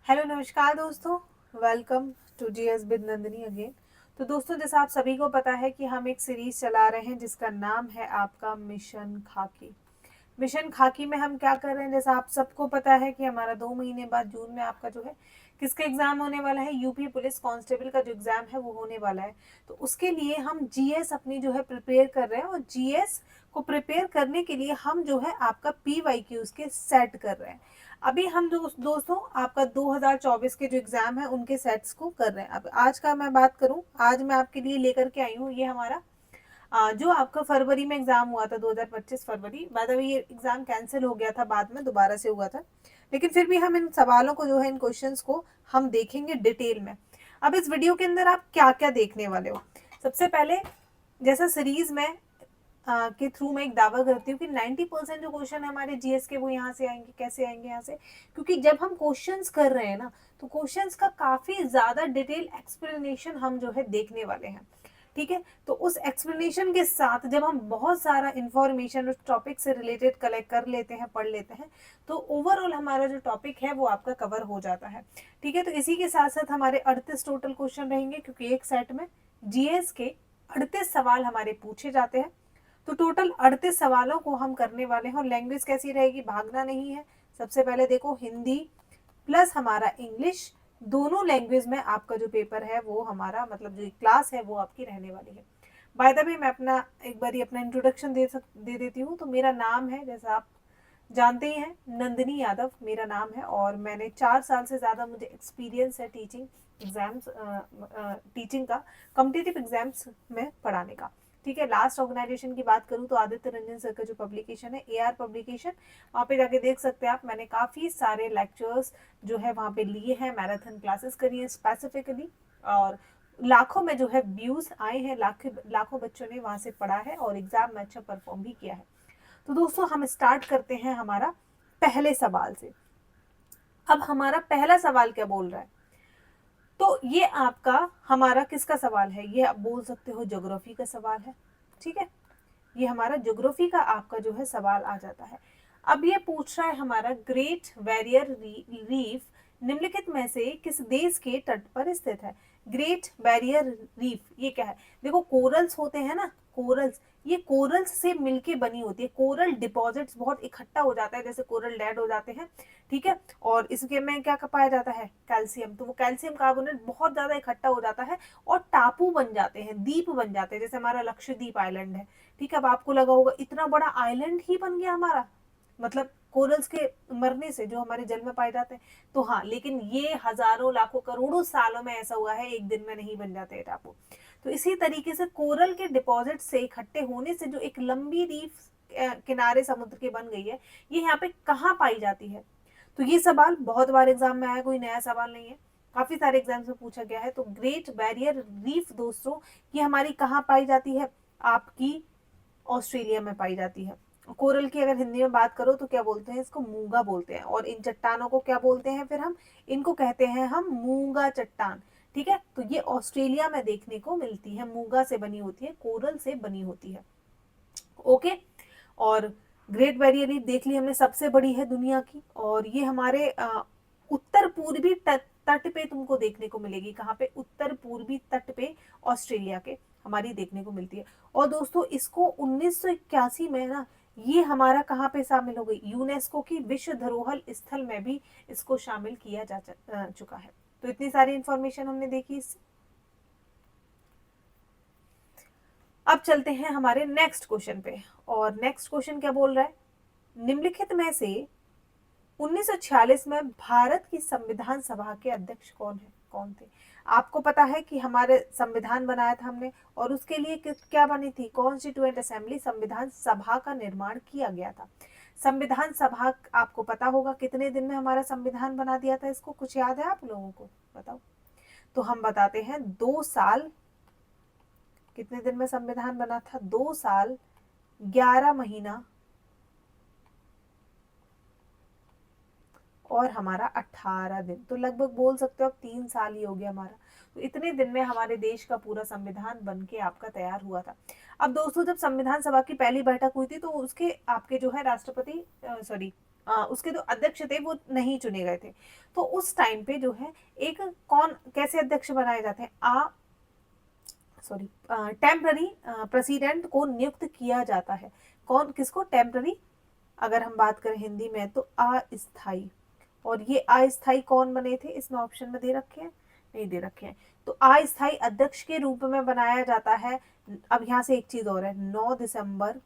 Hello नमस्कार दोस्तों, welcome to GS with Nandini again. तो दोस्तों, जैसा आप सभी को पता है कि हम एक सीरीज चला रहे हैं जिसका नाम है आपका मिशन खाकी। मिशन खाकी में हम क्या कर रहे हैं, जैसा आप सबको पता है कि हमारा 2 महीने बाद जून में आपका जो है किसका एग्जाम होने वाला है, यूपी पुलिस कांस्टेबल का जो एग्जाम है वो होने वाला है। तो उसके लिए हम जीएस अपनी जो है प्रिपेयर कर रहे हैं, और जीएस को प्रिपेयर करने के लिए हम जो है आपका पीवाईक्यूज के सेट कर रहे हैं। अभी हम जो दोस्तों आपका 2024 के जो एग्जाम है उनके सेट्स को कर रहे हैं। अब आज का मैं बात करूं, आज मैं आपके लिए लेकर के आई हूँ ये हमारा जो आपका फरवरी में एग्जाम हुआ था, 2025 फरवरी। बाद में ये एग्जाम कैंसिल हो गया था, बाद में दोबारा से हुआ था, लेकिन फिर भी हम इन सवालों को जो है, इन क्वेश्चंस को हम देखेंगे डिटेल में। अब इस वीडियो के अंदर आप क्या क्या देखने वाले हो, सबसे पहले जैसा सीरीज में के थ्रू मैं एक दावा करती हूँ कि 90% जो क्वेश्चन है हमारे जीएस के वो यहाँ से आएंगे। कैसे आएंगे यहाँ से? क्योंकि जब हम क्वेश्चंस कर रहे हैं ना, तो क्वेश्चंस का काफी ज्यादा डिटेल एक्सप्लेनेशन हम जो है देखने वाले हैं। ठीक है, तो उस एक्सप्लेनेशन के साथ जब हम बहुत सारा इंफॉर्मेशन उस टॉपिक से रिलेटेड कलेक्ट कर लेते हैं, पढ़ लेते हैं, तो ओवरऑल हमारा जो टॉपिक है वो आपका कवर हो जाता है। ठीक है, तो इसी के साथ साथ हमारे 38 टोटल क्वेश्चन रहेंगे, क्योंकि एक सेट में जीएस के 38 सवाल हमारे पूछे जाते हैं। तो टोटल 38 सवालों को हम करने वाले हैं। और लैंग्वेज कैसी रहेगी, भागना नहीं है। सबसे पहले देखो, हिंदी प्लस हमारा इंग्लिश, दोनों लैंग्वेज में आपका जो पेपर है वो हमारा, मतलब जो क्लास है वो आपकी रहने वाली है। बाय द वे, मैं अपना एक बार अपना इंट्रोडक्शन दे देती हूँ। तो मेरा नाम है, जैसा आप जानते ही हैं, नंदिनी यादव मेरा नाम है, और मैंने 4 साल से ज़्यादा मुझे एक्सपीरियंस है टीचिंग एग्जाम्स, टीचिंग का, कॉम्पिटिटिव एग्जाम्स में पढ़ाने का। ठीक है, लास्ट ऑर्गेनाइजेशन की बात करूँ तो आदित्य रंजन सर का जो पब्लिकेशन है, एआर पब्लिकेशन, वहाँ पे जाके देख सकते हैं आप। मैंने काफ़ी सारे लेक्चर्स जो है वहाँ पे लिए हैं, मैराथन क्लासेस करी हैं स्पेसिफिकली, और लाखों में जो है व्यूज आए हैं, लाखों बच्चों ने वहाँ से पढ़ा है और एग्जाम में अच्छा परफॉर्म भी किया है। तो दोस्तों, हम स्टार्ट करते हैं हमारा पहले सवाल से। अब हमारा पहला सवाल क्या बोल रहा है? तो ये आपका हमारा किसका सवाल है? ये आप बोल सकते हो ज्योग्राफी का सवाल है। ठीक है, ये हमारा ज्योग्राफी का आपका जो है सवाल आ जाता है। अब ये पूछ रहा है हमारा, ग्रेट बैरियर रीफ निम्नलिखित में से किस देश के तट पर स्थित है? ग्रेट बैरियर रीफ ये क्या है? देखो, कोरल्स होते हैं ना, कोरल्स, ये कोरल्स से मिलके बनी होती है। कोरल डिपॉजिट्स बहुत इकट्ठा हो जाता है, जैसे कोरल डेड हो जाते हैं। ठीक है, और इसके में क्या पाया जाता है? कैल्शियम। तो वो कैल्शियम कार्बोनेट बहुत ज्यादा इकट्ठा हो जाता है और टापू बन जाते हैं, द्वीप बन जाते हैं, जैसे हमारा लक्षद्वीप आइलैंड है। ठीक है, अब आपको लगा होगा इतना बड़ा आइलैंड ही बन गया हमारा, मतलब कोरल्स के मरने से जो हमारे जल में पाए जाते हैं। तो हाँ, लेकिन ये हजारों लाखों करोड़ों सालों में ऐसा हुआ है, एक दिन में नहीं बन जाते टापू। तो इसी तरीके से कोरल के डिपॉजिट से इकट्ठे होने से जो एक लंबी रीफ किनारे समुद्र के बन गई है, ये यहाँ पे कहाँ पाई जाती है? तो ये सवाल बहुत बार एग्जाम में आया, कोई नया सवाल नहीं है, काफी सारे एग्जाम्स में पूछा गया है। तो ग्रेट बैरियर रीफ दोस्तों, ये हमारी कहाँ पाई जाती है? आपकी ऑस्ट्रेलिया में पाई जाती है। कोरल की अगर हिंदी में बात करो तो क्या बोलते हैं? इसको मूंगा बोलते हैं। और इन चट्टानों को क्या बोलते हैं फिर हम? इनको कहते हैं हम मूंगा चट्टान। ठीक है, तो ये ऑस्ट्रेलिया में देखने को मिलती है, मूंगा से बनी होती है, कोरल से बनी होती है। ओके, और ग्रेट बैरियर रीफ देख ली हमने, सबसे बड़ी है दुनिया की, और ये हमारे उत्तर पूर्वी तट पे तुमको देखने को मिलेगी। कहाँ पे? उत्तर पूर्वी तट पे ऑस्ट्रेलिया के हमारी देखने को मिलती है। और दोस्तों, इसको 1981 में ना, ये हमारा कहाँ पे शामिल हो गई? यूनेस्को की विश्व धरोहर स्थल में भी इसको शामिल किया जा चुका है। तो इतनी सारी इंफॉर्मेशन हमने देखी इससे। अब चलते हैं हमारे नेक्स्ट क्वेश्चन पे। और नेक्स्ट क्वेश्चन क्या बोल रहा है? निम्नलिखित में से 1946 में भारत की संविधान सभा के अध्यक्ष कौन थे? आपको पता है कि हमारे संविधान बनाया था हमने, और उसके लिए क्या बनी थी? कॉन्स्टिट्यूएंट असेंबली, संविधान सभा का निर्माण किया गया था। संविधान सभा, आपको पता होगा कितने दिन में हमारा संविधान बना दिया था? इसको कुछ याद है आप लोगों को? बताओ। तो हम बताते हैं, 2 साल, कितने दिन में संविधान बना था? 2 साल 11 महीना और हमारा 18 दिन, तो लगभग बोल सकते हो अब 3 साल ही हो गया हमारा। तो इतने दिन में हमारे देश का पूरा संविधान बन के आपका तैयार हुआ था। अब दोस्तों, जब संविधान सभा की पहली बैठक हुई थी तो उसके आपके जो है राष्ट्रपति, सॉरी, उसके जो अध्यक्ष थे वो नहीं चुने गए थे। तो उस टाइम पे जो है एक कौन कैसे अध्यक्ष बनाए जाते हैं, टेम्पररी प्रेसिडेंट को नियुक्त किया जाता है। कौन किसको? टेम्पररी, अगर हम बात करें हिंदी में तो अस्थाई। और ये अस्थाई कौन बने थे, इसमें ऑप्शन में दे रखे हैं, नहीं दे रखे हैं। तो अस्थाई अध्यक्ष के रूप में बनाया जाता है। अब यहाँ से एक चीज और है, 9 दिसंबर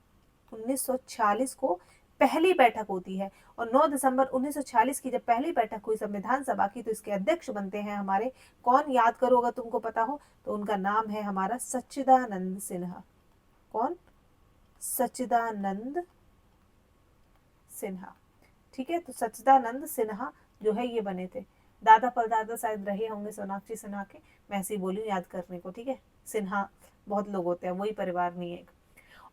1946 को पहली बैठक होती है, और 9 दिसंबर 1946 की जब पहली बैठक हुई संविधान सभा की, तो इसके अध्यक्ष बनते हैं हमारे कौन, याद करो अगर तुमको पता हो तो, उनका नाम है हमारा सच्चिदानंद सिन्हा। कौन? सच्चिदानंद सिन्हा। ठीक है, तो सच्चिदानंद सिन्हा जो है ये बने थे। दादा परदादा शायद रहे होंगे सोनाक्षी सिन्हा के, मैं ऐसे ही बोली याद करने को। ठीक है, सिन्हा बहुत लोग होते हैं, वही परिवार नहीं है।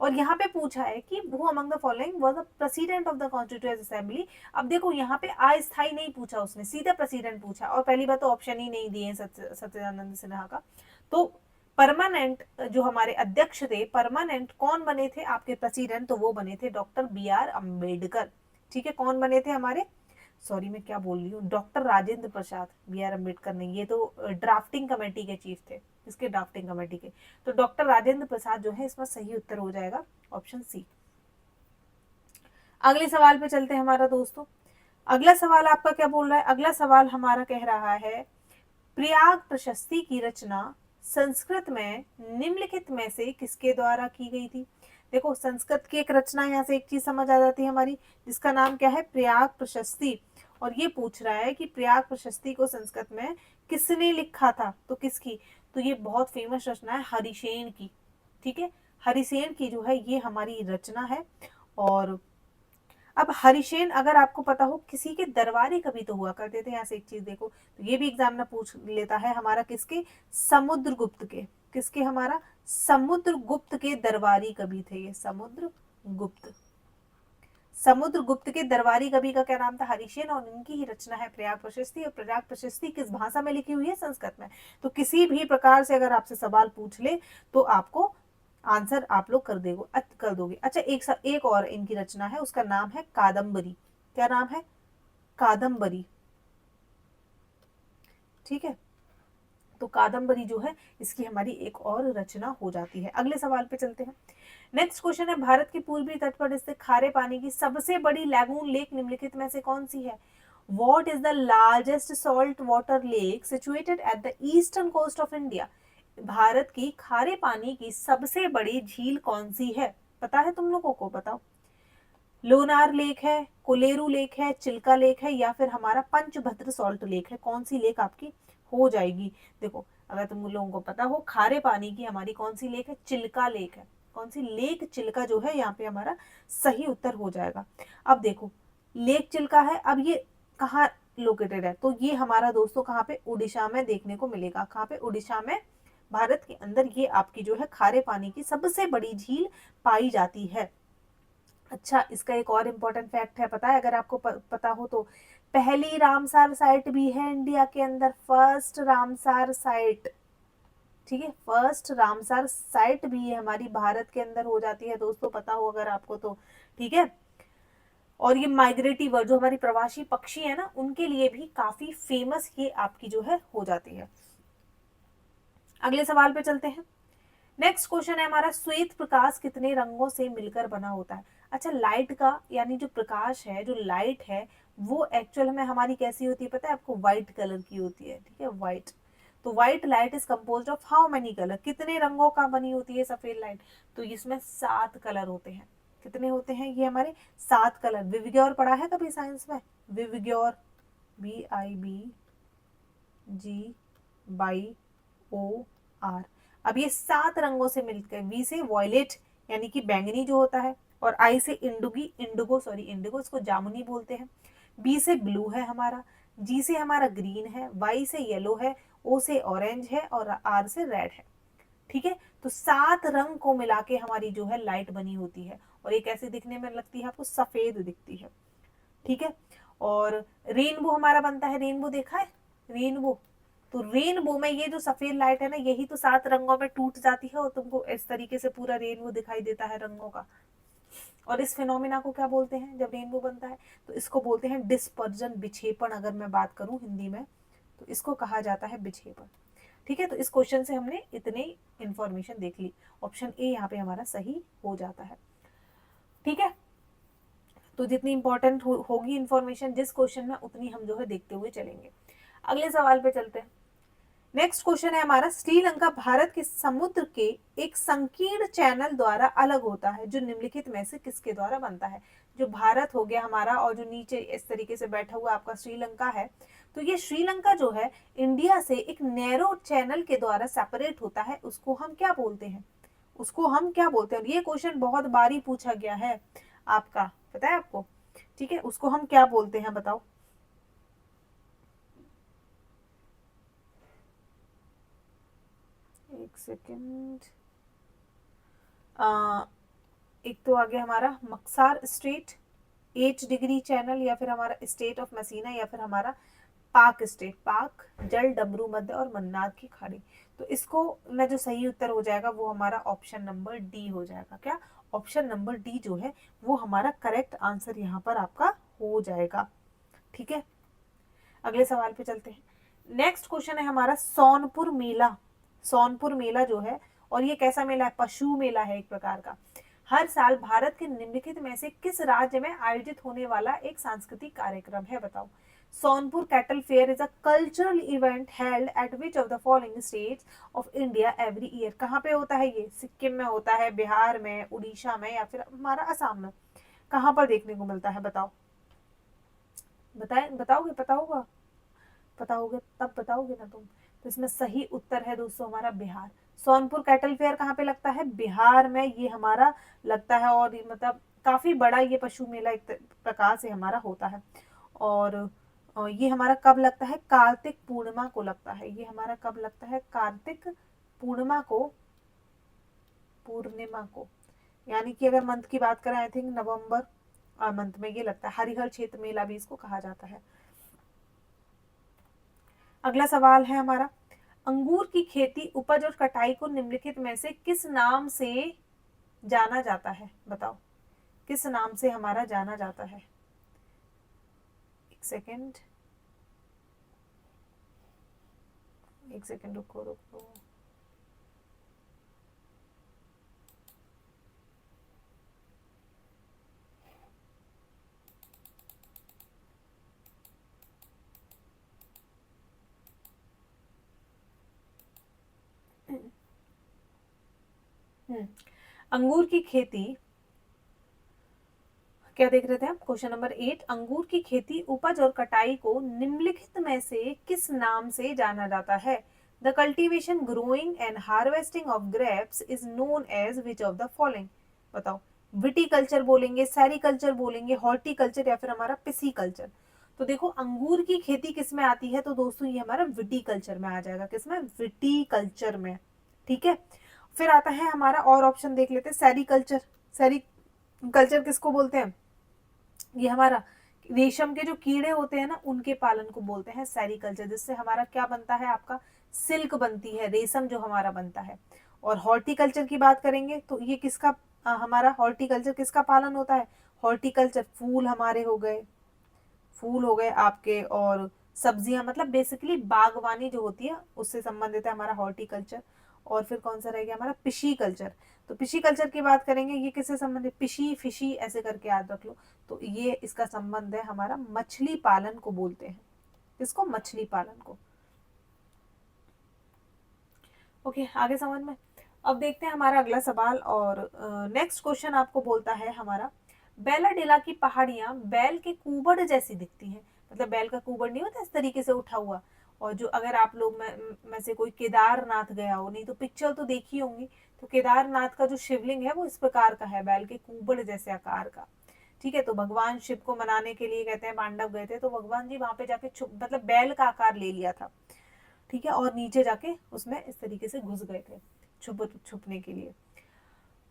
और यहाँ पे पूछा है कि who among the following was the president of the constituent assembly. अब देखो यहाँ पे अस्थाई नहीं पूछा उसने, सीधा प्रेसिडेंट पूछा, और पहली बात तो ऑप्शन ही नहीं दिए सच्चिदानंद सिन्हा का। तो परमानेंट जो हमारे अध्यक्ष थे, परमानेंट कौन बने थे आपके प्रेसिडेंट, तो वो बने थे डॉक्टर बी आर अम्बेडकर। ठीक है, कौन बने थे हमारे, सॉरी मैं क्या बोल रही हूँ, doctor Rajendra Prasad, B R Ambedkar नहीं, ये तो ड्राफ्टिंग कमेटी के चीफ थे, इसके ड्राफ्टिंग कमेटी के। तो डॉक्टर राजेंद्र प्रसाद जो है इसमें सही उत्तर हो जाएगा ऑप्शन सी। अगले सवाल पे चलते हैं हमारा दोस्तों। अगला सवाल आपका क्या बोल रहा है, अगला सवाल हमारा कह रहा है प्रयाग प्रशस्ति की रचना संस्कृत में निम्नलिखित में से किसके द्वारा की गई थी। देखो संस्कृत की एक रचना, यहाँ से एक चीज समझ आ जाती है हमारी, जिसका नाम क्या है, प्रयाग प्रशस्ति। और ये पूछ रहा है कि प्रयाग प्रशस्ति को संस्कृत में किसने लिखा था, तो किसकी, तो ये बहुत फेमस रचना है हरिसेन की। ठीक है, हरिसेन की जो है ये हमारी रचना है। और अब हरिसेन अगर आपको पता हो, किसी के दरबारी कवि तो हुआ करते थे। यहाँ से एक चीज देखो, तो ये भी एग्जाम में पूछ लेता है हमारा, किसके, समुद्रगुप्त के, किसके, हमारा समुद्रगुप्त के दरबारी कवि थे ये, समुद्रगुप्त। समुद्रगुप्त के दरबारी कवि का क्या नाम था, हरिसेन, और इनकी ही रचना है प्रयाग प्रशस्ति। और प्रयाग प्रशस्ति किस भाषा में लिखी हुई है, संस्कृत में। तो किसी भी प्रकार से अगर आपसे सवाल पूछ ले तो आपको आंसर आप लोग कर दोगे। अच्छा, एक और इनकी रचना है, उसका नाम है कादम्बरी। क्या नाम है, कादम्बरी। ठीक है, तो कादम्बरी जो है इसकी हमारी एक और रचना हो जाती है। अगले सवाल पे चलते हैं। नेक्स्ट क्वेश्चन है, भारत के पूर्वी तट पर स्थित खारे पानी की सबसे बड़ी लैगून लेक निम्नलिखित में से कौन सी है। What is the largest salt water lake situated at the eastern coast of India. Bharat की खारे पानी की सबसे बड़ी झील कौन सी है, पता है तुम लोगों को, बताओ। लोनार लेक है, कोलेरू लेक है, चिल्का लेक है, या फिर हमारा पंचभद्र सॉल्ट लेक है, कौन सी लेक आपकी हो जाएगी। देखो अगर तुम लोगों को पता हो खारे पानी की हमारी कौन सी लेक है, चिल्का लेक है। कौन सी लेक, चिल्का जो है यहाँ पे हमारा सही उत्तर हो जाएगा। अब देखो लेक चिल्का है, अब ये कहाँ लोकेटेड है, तो ये हमारा दोस्तों कहाँ पे, उड़ीसा में देखने को मिलेगा। कहाँ पे, उड़ीसा में, भारत के अंदर ये आपकी जो है खारे पानी की सबसे बड़ी झील पाई जाती है। अच्छा, इसका एक और इम्पोर्टेंट फैक्ट है, पता है अगर आपको पता हो तो, पहली रामसार साइट भी है इंडिया के अंदर, फर्स्ट रामसार साइट। ठीक है, फर्स्ट रामसार साइट भी है हमारी भारत के अंदर हो जाती है दोस्तों, पता हो अगर आपको तो। ठीक है, और ये माइग्रेटिव बर्ड जो हमारी प्रवासी पक्षी है ना, उनके लिए भी काफी फेमस ये आपकी जो है हो जाती है। अगले सवाल पे चलते हैं। नेक्स्ट क्वेश्चन है हमारा, श्वेत प्रकाश कितने रंगों से मिलकर बना होता है। अच्छा, लाइट का यानी जो प्रकाश है, जो लाइट है, वो एक्चुअल में हमारी कैसी होती है पता है आपको, व्हाइट कलर की होती है। ठीक है, व्हाइट। तो white light is composed of how many colour, कितने रंगों का बनी होती है सफेद लाइट, तो इसमें 7 कलर होते हैं। कितने होते हैं ये हमारे, 7 कलर। विविग्योर पढ़ा है कभी साइंस में, विविग्योर, VIBGY OR। अब ये 7 रंगों से मिलकर, वी से वॉयलेट यानी कि बैंगनी जो होता है, और आई से इंडिगो इसको जामुनी बोलते हैं, बी से ब्लू है हमारा, जी से हमारा ग्रीन है, वाई से येलो है, ओ से ऑरेंज है, और आर से रेड है। ठीक है, तो 7 रंग को मिला के हमारी जो है लाइट बनी होती है, और ये कैसे दिखने में लगती है आपको, सफेद दिखती है। ठीक है, और रेनबो हमारा बनता है, रेनबो देखा है, रेनबो। तो रेनबो में ये जो सफेद लाइट है ना, यही तो 7 रंगों में टूट जाती है, और तुमको इस तरीके से पूरा रेनबो दिखाई देता है रंगों का। और इस फिनोमिना को क्या बोलते हैं जब रेनबो बनता है? तो इसको बोलते हैं डिस्पर्जन, विक्षेपण। अगर मैं बात करूं हिंदी में तो इसको कहा जाता है विक्षेपण। ठीक है, तो इस क्वेश्चन से हमने इतनी इंफॉर्मेशन देख ली। ऑप्शन ए यहाँ पे हमारा सही हो जाता है। ठीक है, तो जितनी इंपॉर्टेंट होगी इंफॉर्मेशन जिस क्वेश्चन में, उतनी हम जो है देखते हुए चलेंगे। अगले सवाल पे चलते हैं। नेक्स्ट क्वेश्चन है हमारा, श्रीलंका भारत के समुद्र के एक संकीर्ण चैनल द्वारा अलग होता है, जो निम्नलिखित में से किसके द्वारा बनता है? जो भारत हो गया हमारा, और जो नीचे इस तरीके से बैठा हुआ आपका श्रीलंका है, तो ये श्रीलंका जो है इंडिया से एक नैरो चैनल के द्वारा सेपरेट होता है। उसको हम क्या बोलते हैं? उसको हम क्या बोलते हैं? ये क्वेश्चन बहुत बारी पूछा गया है आपका, पता है आपको? ठीक है, उसको हम क्या बोलते हैं बताओ? एक सेकेंड। एक तो आगे हमारा मक्सार स्ट्रेट, 8 डिग्री चैनल, या फिर हमारा स्टेट ऑफ मसीना, या फिर हमारा पाक स्टेट, पाक, जल, डमरू मध्य और मन्नार की खाड़ी। तो इसको में जो सही उत्तर हो जाएगा वो हमारा ऑप्शन नंबर डी हो जाएगा। क्या? ऑप्शन नंबर डी जो है वो हमारा करेक्ट आंसर यहाँ पर आपका हो जाएगा। ठीक है, अगले सवाल पे चलते हैं। नेक्स्ट क्वेश्चन है हमारा, सोनपुर मेला। सोनपुर मेला जो है, और ये कैसा मेला है? पशु मेला है एक प्रकार का। हर साल भारत के निम्नलिखित में से किस राज्य में आयोजित होने वाला एक सांस्कृतिक कार्यक्रम है? बताओ। Sonpur cattle fair is a cultural event held at which of the following states of India every year. कहाँ पे होता है ये? सिक्किम में होता है, बिहार में, उड़ीसा में, या फिर हमारा असम में? कहाँ पर देखने को मिलता है बताओ? बताओगे? पता होगा? पता होगा तब बताओगे ना तुम। तो इसमें सही उत्तर है दोस्तों हमारा बिहार। सोनपुर कैटल फेयर कहाँ पे लगता है? बिहार में ये हमारा लगता है, और मतलब काफी बड़ा ये पशु मेला एक प्रकार से हमारा होता है। और ये हमारा कब लगता है? कार्तिक पूर्णिमा को लगता है। ये हमारा कब लगता है? कार्तिक पूर्णिमा को, पूर्णिमा को, यानी कि अगर मंथ की बात करें, आई थिंक नवंबर मंथ में ये लगता है। हरिहर क्षेत्र मेला भी इसको कहा जाता है। अगला सवाल है हमारा, अंगूर की खेती, उपज और कटाई को निम्नलिखित में से किस नाम से जाना जाता है? बताओ, किस नाम से हमारा जाना जाता है? एक सेकेंड, एक सेकेंड, रुको रुको। अंगूर की खेती, क्या देख रहे थे आप? क्वेश्चन नंबर 8, अंगूर की खेती, उपज और कटाई को निम्नलिखित में से किस नाम से जाना जाता है? The cultivation, growing and harvesting of grapes is known as which of the following? बताओ, विटीकल्चर बोलेंगे, सेरिकल्चर बोलेंगे, हॉर्टिकल्चर, या फिर हमारा पिसीकल्चर? तो देखो, अंगूर की खेती किस में आती है? तो दोस्तों ये हमारा विटीकल्चर में आ जाएगा। किसमें? विटीकल्चर में। ठीक है, फिर आता है हमारा, और ऑप्शन देख लेते हैं, सेरिकल्चर। सेरिकल्चर किसको बोलते हैं? ये हमारा रेशम के जो कीड़े होते हैं ना, उनके पालन को बोलते हैं सेरिकल्चर, जिससे हमारा क्या बनता है? आपका सिल्क बनती है, रेशम जो हमारा बनता है। और हॉर्टिकल्चर की बात करेंगे तो ये किसका हमारा हॉर्टिकल्चर किसका पालन होता है? हॉर्टिकल्चर फूल हमारे हो गए, फूल हो गए आपके, और सब्जियां, मतलब बेसिकली बागवानी जो होती है उससे संबंधित है हमारा हॉर्टिकल्चर। और फिर कौन सा रह गया हमारा? पिशी कल्चर। तो पिशी कल्चर की बात करेंगे, ये किससे संबंधित? पिशी, फिशी ऐसे करके याद रख लो। तो ये इसका संबंध है हमारा मछली पालन को बोलते हैं। किसको? मछली पालन को। ओके, आगे समझ में। अब देखते हैं हमारा अगला सवाल, और नेक्स्ट क्वेश्चन आपको बोलता है हमारा, बेलाडेला की पहाड़ियां बैल के कुबड़ जैसी दिखती हैं। मतलब बैल का कुबड़ नहीं होता इस तरीके से उठा हुआ, और जो अगर आप लोग में से कोई केदारनाथ गया हो, नहीं तो पिक्चर तो देखी होंगी, तो केदारनाथ का जो शिवलिंग है वो इस प्रकार का है, बैल के कुबड़ जैसे आकार का। ठीक है, तो भगवान शिव को मनाने के लिए कहते हैं पांडव गए थे, तो भगवान जी वहां पे जाके छुप, मतलब बैल का आकार ले लिया था। ठीक है, और नीचे जाके उसमें इस तरीके से घुस गए थे छुपने के लिए।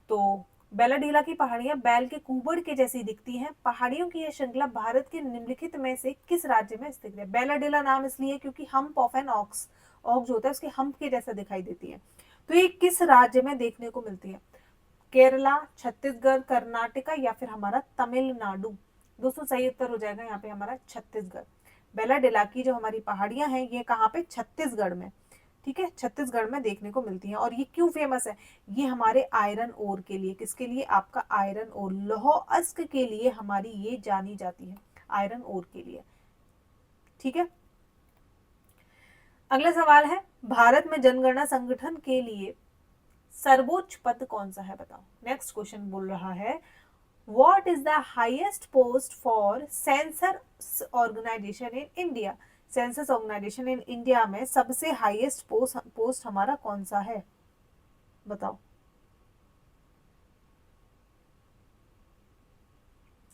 तो बेलाडीला की पहाड़ियां बैल के कुबड़ के जैसी दिखती हैं। पहाड़ियों की यह श्रृंखला भारत के निम्नलिखित में से किस राज्य में स्थित है? बेलाडीला नाम इसलिए क्योंकि hump of an ox, ox जो होता है उसके हम्प के जैसा दिखाई देती है। तो ये किस राज्य में देखने को मिलती है? केरला, छत्तीसगढ़, कर्नाटका या फिर हमारा तमिलनाडु। दोस्तों सही उत्तर हो जाएगा यहाँ पे हमारा छत्तीसगढ़। बेलाडेला की जो हमारी पहाड़ियां हैं ये कहाँ पे, छत्तीसगढ़ में। ठीक है, छत्तीसगढ़ में देखने को मिलती हैं। और ये क्यों फेमस है, ये हमारे आयरन ओर के लिए, किसके लिए, आपका आयरन ओर, लौह अयस्क के लिए हमारी ये जानी जाती है, आयरन ओर के लिए। ठीक है, अगला सवाल है, भारत में जनगणना संगठन के लिए सर्वोच्च पद कौन सा है, बताओ। नेक्स्ट क्वेश्चन बोल रहा है, what is the highest post for census organisation in India. Census organisation in India में सबसे हाईएस्ट पोस्ट हमारा कौन सा है, बताओ।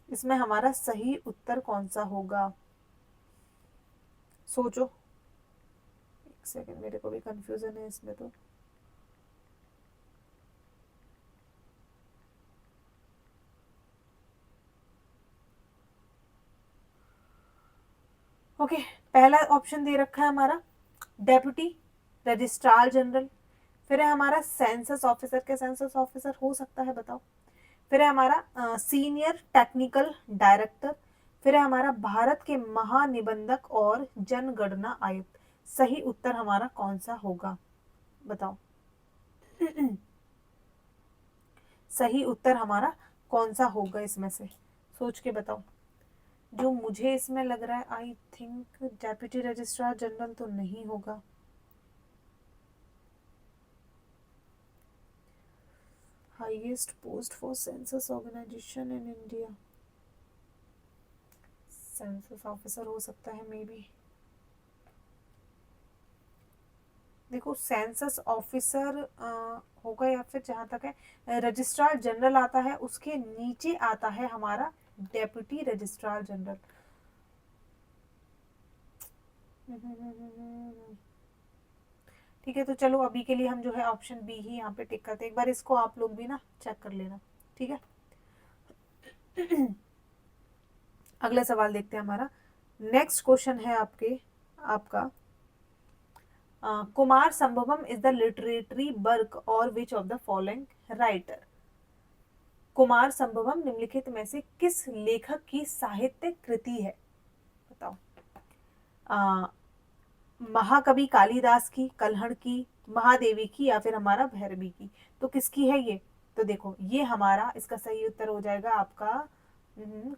इसमें हमारा सही उत्तर कौन सा होगा, सोचो। एक सेकेंड, मेरे को भी कंफ्यूजन है इसमें तो। ओके, पहला ऑप्शन दे रखा है हमारा डेप्यूटी रजिस्ट्रार जनरल, फिर है हमारा सेंसस ऑफिसर। क्या सेंसस ऑफिसर हो सकता है, बताओ। फिर है हमारा सीनियर टेक्निकल डायरेक्टर, फिर है हमारा भारत के महानिबंधक और जनगणना आयुक्त। सही उत्तर हमारा कौन सा होगा, बताओ। सही उत्तर हमारा कौन सा होगा इसमें से, सोच के बताओ। जो मुझे इसमें लग रहा है, I think deputy registrar general तो नहीं होगा। Highest post for census organisation in India, census officer हो सकता है मे बी। देखो सेंसस ऑफिसर होगा, या फिर जहां तक है रजिस्ट्रार जनरल आता है, उसके नीचे आता है हमारा डेप्यूटी रजिस्ट्रार जनरल। ठीक है, तो चलो अभी के लिए हम जो है ऑप्शन बी ही यहाँ पे टिक करते हैं। एक बार इसको आप लोग भी ना चेक कर लेना, ठीक है। अगला सवाल देखते हैं हमारा। नेक्स्ट क्वेश्चन है आपका Kumar Sambhavam is the literary work of which of the following writer. Kumar Sambhavam निम्नलिखित में से किस लेखक की साहित्य कृति है, बताओ। महाकवि कालिदास की, कल्हड़ की, महादेवी की या फिर हमारा भैरवी की। तो किसकी है ये, तो देखो ये हमारा इसका सही उत्तर हो जाएगा आपका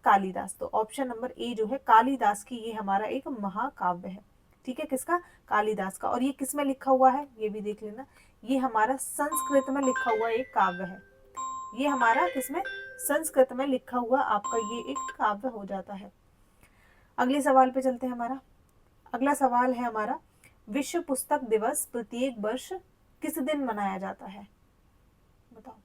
कालिदास। तो ऑप्शन नंबर ए जो है कालिदास की, ये हमारा एक महाकाव्य है। ठीक है, किसका, कालिदास का। और ये किस में लिखा हुआ है, ये भी देख लेना। ये हमारा संस्कृत में लिखा हुआ एक काव्य है। ये हमारा किसमें, संस्कृत में लिखा हुआ आपका ये एक काव्य हो जाता है। अगले सवाल पे चलते हैं हमारा। अगला सवाल है हमारा, विश्व पुस्तक दिवस प्रत्येक वर्ष किस दिन मनाया जाता है, बताओ।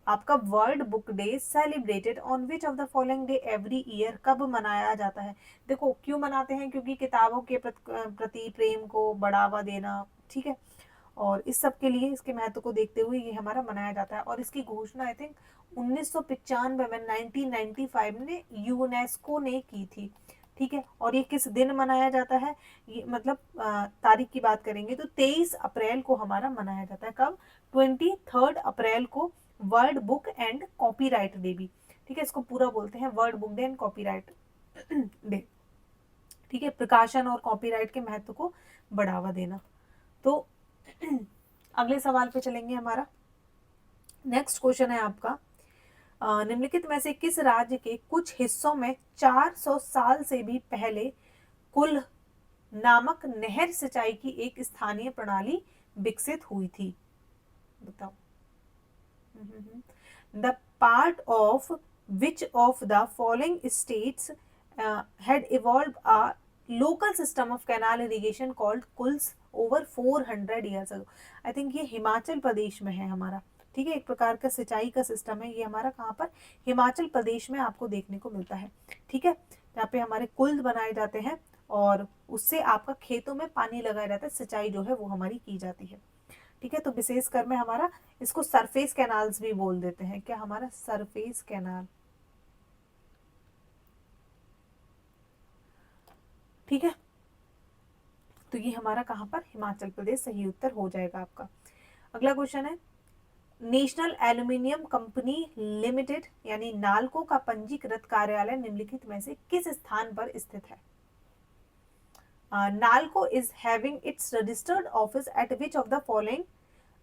आपका world book day celebrated on which of the following day every year, कब मनाया जाता है। देखो क्यों मनाते हैं, क्योंकि किताबों के प्रति प्रेम को बढ़ावा देना, ठीक है। और इस सब के लिए, इसके महत्व को देखते हुए ये हमारा मनाया जाता है। और इसकी घोषणा आई थिंक 1995 में 1995 ने यूनेस्को ने की थी। ठीक है, और ये किस दिन मनाया जाता है, ये मतलब तारीख की बात करेंगे तो 23 अप्रैल को हमारा मनाया जाता है। कब, 23 अप्रैल को world book and copyright day भी। ठीक है, इसको पूरा बोलते हैं world book day and copyright day. ठीक है, प्रकाशन और कॉपीराइट के महत्व को बढ़ावा देना। तो अगले सवाल पे चलेंगे हमारा। नेक्स्ट क्वेश्चन है आपका, निम्नलिखित में से किस राज्य के कुछ हिस्सों में 400 साल से भी पहले कुल नामक नहर सिंचाई की एक स्थानीय प्रणाली विकसित हुई थी, बताओ। The part of which of the following states had evolved a local system of canal irrigation called कुल्स over 400 years ago। I think ये हिमाचल प्रदेश में है हमारा। ठीक है, एक प्रकार का सिंचाई का सिस्टम है ये हमारा, कहाँ पर, हिमाचल प्रदेश में आपको देखने को मिलता है। ठीक है, यहाँ पे हमारे कुल्द बनाए जाते हैं और उससे आपका खेतों में पानी लगाया जाता है, सिंचाई जो है वो हमारी की जाती है। ठीक है, तो विशेषकर में हमारा इसको सरफेस कैनाल्स भी बोल देते हैं। क्या, हमारा सरफेस कैनाल। ठीक है, तो ये हमारा कहाँ पर, हिमाचल प्रदेश सही उत्तर हो जाएगा आपका। अगला क्वेश्चन है, नेशनल एल्यूमिनियम कंपनी लिमिटेड यानी नालको का पंजीकृत कार्यालय निम्नलिखित में से किस स्थान पर स्थित है? NALCO is having its registered office at which of the following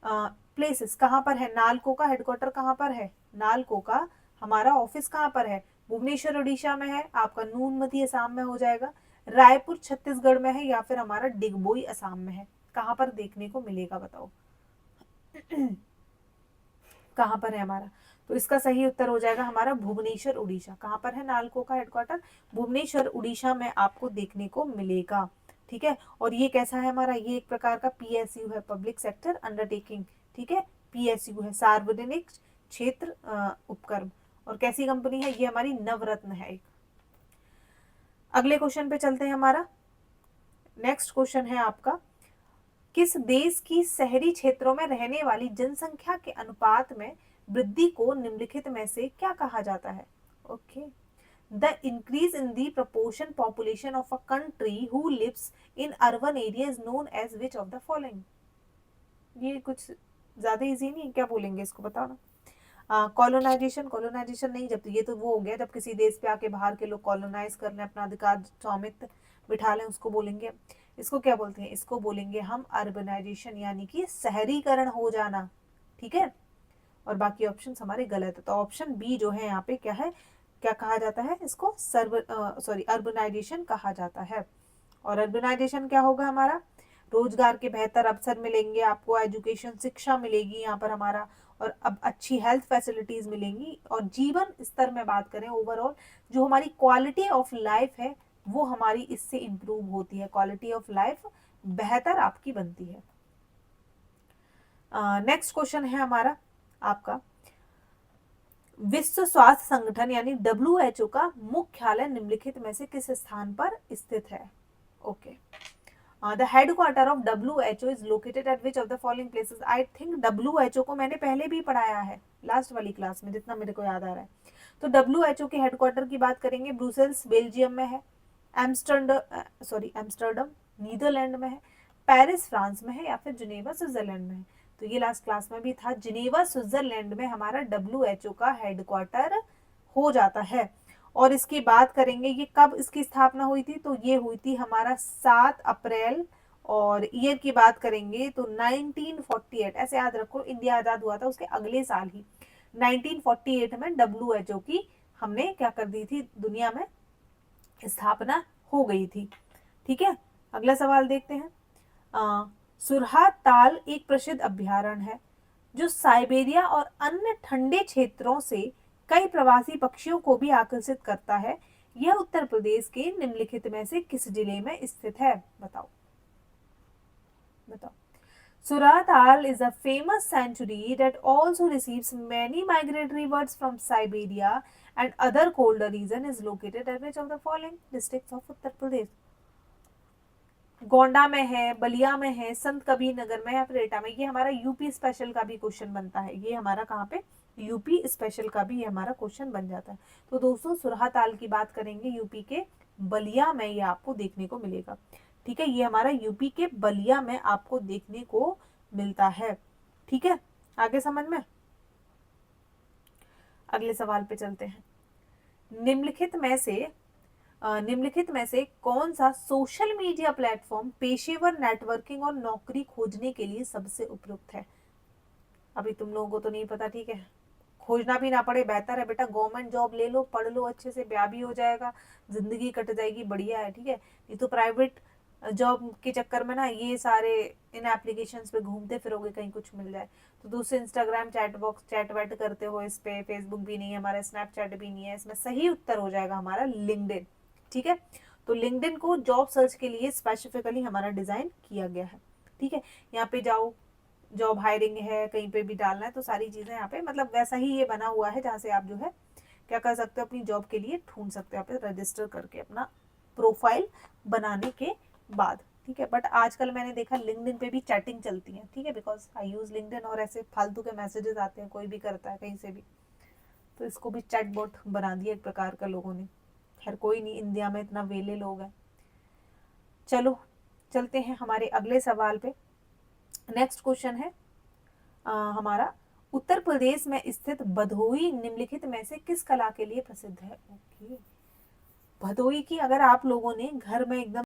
places? कहाँ पर है नालको का हेडक्वार्टर? कहाँ पर है नालको का हमारा ऑफिस? कहाँ पर है? भुवनेश्वर उड़ीसा में है, आपका नूनमती असम में हो जाएगा, रायपुर छत्तीसगढ़ में है, या फिर हमारा डिगबोई असम में है? कहाँ पर देखने को मिलेगा बताओ? कहाँ पर है हमारा? तो इसका सही उत्तर हो जाएगा हमारा भुवनेश्वर उड़ीसा। कहाँ पर है नालको का हेडक्वार्टर? भुवनेश्वर उड़ीसा में आपको देखने को मिलेगा। ठीक है, और ये कैसा है हमारा? ये एक प्रकार का पीएसयू है, पब्लिक सेक्टर अंडरटेकिंग। ठीक है, पीएसयू है, सार्वजनिक क्षेत्र उपक्रम। और कैसी कंपनी है ये? हमारी नवरत्न है एक। अगले क्वेश्चन पे चलते हैं। हमारा नेक्स्ट क्वेश्चन है आपका, किस देश की शहरी क्षेत्रों में रहने वाली जनसंख्या के अनुपात में वृद्धि को निम्नलिखित में से क्या कहा जाता है? Okay, the increase in the proportion population of a country who lives in urban area is known as which of the following? ये कुछ ज्यादा इजी नहीं, क्या बोलेंगे इसको बताओ ना। कॉलोनाइजेशन, कॉलोनाइजेशन नहीं, जब ये तो वो हो गया जब किसी देश पे आके बाहर के लोग कॉलोनाइज कर लें, अपना अधिकार स्वामित्व बिठा लें, उसको बोलेंगे। इसको क्या बोलते हैं? इसको बोलेंगे हम अर्बनाइजेशन, यानी कि शहरीकरण हो जाना। ठीक है, और बाकी ऑप्शन हमारे गलत है, तो ऑप्शन बी जो है यहाँ पे क्या है? क्या कहा जाता है इसको? अर्बनाइजेशन कहा जाता है। और अर्बनाइजेशन क्या होगा हमारा? रोजगार के बेहतर अवसर मिलेंगे आपको, एजुकेशन शिक्षा मिलेगी यहाँ पर हमारा, और अब अच्छी हेल्थ फैसिलिटीज मिलेंगी, और जीवन स्तर में बात करें ओवरऑल जो हमारी क्वालिटी ऑफ लाइफ है वो हमारी इससे इंप्रूव होती है, क्वालिटी ऑफ लाइफ बेहतर आपकी बनती है। नेक्स्ट क्वेश्चन है हमारा आपका, विश्व स्वास्थ्य संगठन यानी WHO का मुख्यालय निम्नलिखित में से किस स्थान पर स्थित है? Okay, the headquarter of WHO is located at which of the following places? I think WHO को मैंने पहले भी पढ़ाया है लास्ट वाली क्लास में, जितना मेरे को याद आ रहा है। तो WHO के हेडक्वार्टर की बात करेंगे, ब्रुसेल्स बेल्जियम में है, एम्स्टर्डम नीदरलैंड में है, पेरिस फ्रांस में है, या फिर जिनेवा स्विट्जरलैंड में है? तो ये लास्ट क्लास में भी था, जिनेवा स्विट्जरलैंड में हमारा WHO का हेडक्वार्टर हो जाता है। और इसकी बात करेंगे ये कब इसकी स्थापना हुई थी? तो ये हुई थी हमारा 7 अप्रैल, और ईयर की बात करेंगे तो 1948, ऐसे याद रखो, इंडिया आजाद हुआ था उसके अगले साल ही 1948 में WHO की हमने क्या कर दी थी, दुनिया में स्थापना हो गई थी। ठीक है, अगला सवाल देखते हैं। सुरहा ताल एक प्रसिद्ध अभ्यारण्य है जो साइबेरिया और अन्य ठंडे क्षेत्रों से कई प्रवासी पक्षियों को भी आकर्षित करता है। यह उत्तर प्रदेश के निम्नलिखित में से किस जिले में स्थित है? बताओ बताओ। Surat Al is a famous sanctuary that also receives many migratory birds from Siberia and other colder region is located at which of the following districts of Uttar Pradesh? Gonda में है, बलिया में है, संत कबीर नगर में है, फिर एटा में। ये हमारा यूपी स्पेशल का भी क्वेश्चन बनता है, ये हमारा कहाँ पे? यूपी स्पेशल का भी ये हमारा क्वेश्चन बन जाता है। तो दोस्तों सुरहा ताल की बात करेंगे, यूपी के बलिया में ये आपको देखने को मिलेगा। ठीक है, ये हमारा यूपी के बलिया में आपको देखने को मिलता है। ठीक है, आगे समझ में? अगले सवाल पे चलते हैं। निम्नलिखित में से कौन सा सोशल मीडिया प्लेटफॉर्म पेशेवर नेटवर्किंग और नौकरी खोजने के लिए सबसे उपयुक्त है? अभी तुम लोगों को तो नहीं पता, ठीक है, खोजना भी ना पड़े, बेहतर है बेटा गवर्नमेंट जॉब ले लो, पढ़ लो अच्छे से, ब्याह भी हो जाएगा, जिंदगी कट जाएगी, बढ़िया है। ठीक है, नहीं तो प्राइवेट जॉब के चक्कर में ना ये सारे इन एप्लीकेशंस पे घूमते फिरोगे, कहीं कुछ मिल जाए तो। दूसरे इंस्टाग्राम चैट बॉक्स चैट वैट करते हो, इस पे फेसबुक भी नहीं है हमारा, स्नैपचैट भी नहीं है, इसमें सही उत्तर हो जाएगा हमारा लिंक्डइन। ठीक है, तो लिंक्डइन को जॉब सर्च के लिए स्पेसिफिकली हमारा डिजाइन किया गया है। ठीक है, यहाँ पे जाओ, जॉब हायरिंग है, कहीं पे भी डालना है तो सारी चीजें यहाँ पे मतलब वैसा ही ये बना हुआ है, जहाँ से आप जो है क्या कर सकते हो, अपनी जॉब के लिए ढूंढ सकते हो, आप रजिस्टर करके अपना प्रोफाइल बनाने के बाद। ठीक है, बट आजकल मैंने देखा लिंक्डइन पे भी चैटिंग चलती है। ठीक है, बिकॉज आई यूज लिंक्डइन, और ऐसे फालतू के मैसेजेस आते हैं, कोई भी करता है कहीं से भी, तो इसको भी चैटबॉट बना दिया एक प्रकार का लोगों ने। खैर कोई नहीं, इंडिया में इतना वेले लोग हैं। चलो चलते हैं हमारे अगले सवाल पे। नेक्स्ट क्वेश्चन है हमारा, उत्तर प्रदेश में स्थित भदोही निम्नलिखित में से किस कला के लिए प्रसिद्ध है? ओके, भदोही की अगर आप लोगों ने घर में एकदम